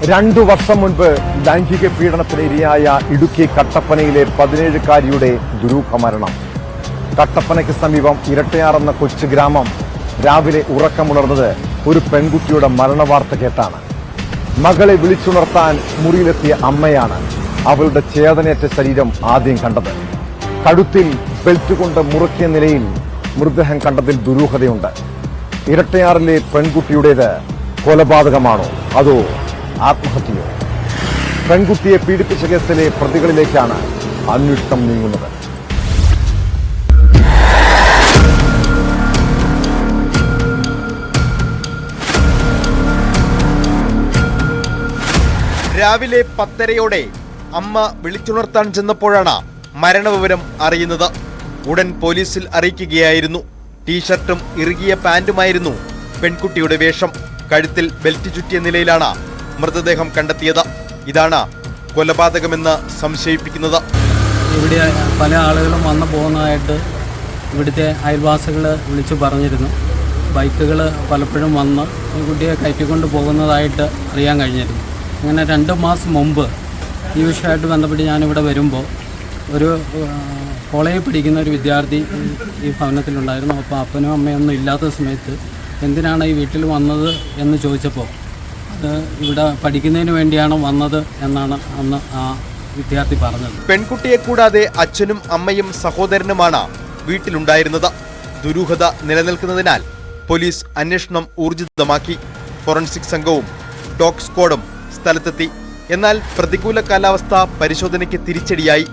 2 വർഷം മുൻപ് ലൈംഗിക പീഡനത്തിന് ഇരയായ ഇടുക്കി കട്ടപ്പനയിലെ 17-കാരിയുടെ ദുരൂഹ മരണം. കട്ടപ്പനയ്ക്ക് സമീപം ഇരട്ടയാർ എന്ന കൊച്ചു ഗ്രാമം രാവിലെ ഉറക്കമുണർന്നത് ഒരു പെൺകുട്ടിയുടെ മരണവാർത്ത കേട്ടാണ്. മകളെ വിളിച്ചുണർത്താൻ മുറിയിലെത്തിയ അമ്മയാണ് അവളുടെ ചേതനയേറ്റ ശരീരം ആദ്യം കണ്ടത്. കഴുത്തിൽ ബെൽറ്റ് കൊണ്ട് മുറുക്കിയ നിലയിൽ മൃതദേഹം കണ്ടതിൽ ദുരൂഹതയുണ്ട്. ഇരട്ടയാറിലെ പെൺകുട്ടിയുടേത് കൊലപാതകമാണോ അതോ ആത്മഹത്യയോ? പെൺകുട്ടിയെ പീഡിപ്പിച്ച കേസിലെ പ്രതികളിലേക്കാണ് അന്വേഷണം നീങ്ങുന്നത്. രാവിലെ 10:30-യോടെ അമ്മ വിളിച്ചുണർത്താൻ ചെന്നപ്പോഴാണ് മരണവിവരം അറിയുന്നത്. ഉടൻ പോലീസിൽ അറിയിക്കുകയായിരുന്നു. ടീഷർട്ടും ഇറുകിയ പാന്റുമായിരുന്നു പെൺകുട്ടിയുടെ വേഷം. കഴുത്തിൽ ബെൽറ്റ് ചുറ്റിയ നിലയിലാണ് മൃതദേഹം കണ്ടെത്തിയത്. ഇതാണ് കൊലപാതകമെന്ന് സംശയിപ്പിക്കുന്നത്. ഇവിടെ പല ആളുകളും വന്നു പോകുന്നതായിട്ട് ഇവിടുത്തെ അയൽവാസികൾ വിളിച്ചു പറഞ്ഞിരുന്നു. ബൈക്കുകൾ പലപ്പോഴും വന്ന് ഈ കുട്ടിയെ കയറ്റിക്കൊണ്ട് പോകുന്നതായിട്ട് അറിയാൻ കഴിഞ്ഞിരുന്നു. അങ്ങനെ 2 മാസം മുമ്പ് ഈ വിഷയമായിട്ട് ബന്ധപ്പെട്ട് ഞാനിവിടെ വരുമ്പോൾ ഒരു കോളേജിൽ പഠിക്കുന്ന ഒരു വിദ്യാർത്ഥി ഈ ഭവനത്തിലുണ്ടായിരുന്നു. അപ്പോൾ അപ്പനും അമ്മയൊന്നും ഇല്ലാത്ത സമയത്ത് എന്തിനാണ് ഈ വീട്ടിൽ വന്നത് എന്ന് ചോദിച്ചപ്പോൾ അത് ഇവിടെ പഠിക്കുന്നതിന് വേണ്ടിയാണ് വന്നത് എന്നാണ് അന്ന് ആ വിദ്യാർത്ഥി പറഞ്ഞത്. പെൺകുട്ടിയെ കൂടാതെ അച്ഛനും അമ്മയും സഹോദരനുമാണ് വീട്ടിലുണ്ടായിരുന്നത്. ദുരൂഹത നിലനിൽക്കുന്നതിനാൽ പോലീസ് അന്വേഷണം ഊർജിതമാക്കി. ഫോറൻസിക് സംഘവും ഡോഗ് സ്ക്വാഡും സ്ഥലത്തെത്തി. എന്നാൽ പ്രതികൂല കാലാവസ്ഥ പരിശോധനയ്ക്ക് തിരിച്ചടിയായി.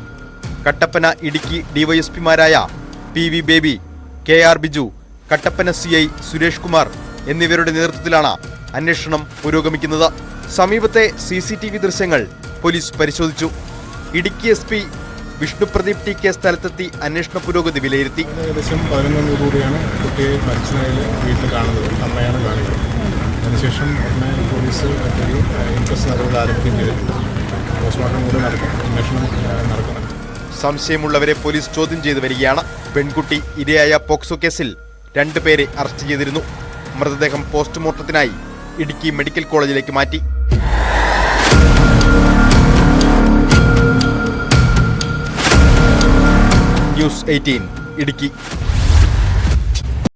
കട്ടപ്പന ഇടുക്കി ഡിവൈഎസ്പിമാരായ PV Baby, KR Biju, Kattappana CI Suresh Kumar എന്നിവരുടെ നേതൃത്വത്തിലാണ് അന്വേഷണം പുരോഗമിക്കുന്നത്. സമീപത്തെ CCTV ദൃശ്യങ്ങൾ പോലീസ് പരിശോധിച്ചു. ഇടുക്കി SP വിഷ്ണുപ്രദീപ് TK സ്ഥലത്തെത്തി അന്വേഷണ പുരോഗതി വിലയിരുത്തി. ഏകദേശം 11 കൂടിയാണ് കുട്ടിയെ മരിച്ച നിലയിൽ വീട്ടിൽ കാണുന്നത്. അമ്മയാണ് കാണുന്നത്. അതിനുശേഷം പോലീസ് ഒരു ഇൻക്വസ്റ്റ് നടപടി ആരംഭിക്കുകയും ചെയ്തിട്ടുണ്ട്. പോസ്റ്റ്മോർട്ടം കൂടി അന്വേഷണം നടക്കുന്നുണ്ട്. സംശയമുള്ളവരെ പോലീസ് ചോദ്യം ചെയ്തു വരികയാണ്. പെൺകുട്ടി ഇരയായ പോക്സോ കേസിൽ 2 പേരെ അറസ്റ്റ് ചെയ്തിരുന്നു. മൃതദേഹം പോസ്റ്റ്മോർട്ടത്തിനായി ഇടുക്കി മെഡിക്കൽ കോളേജിലേക്ക് മാറ്റി. ന്യൂസ് 18 ഇടുക്കി.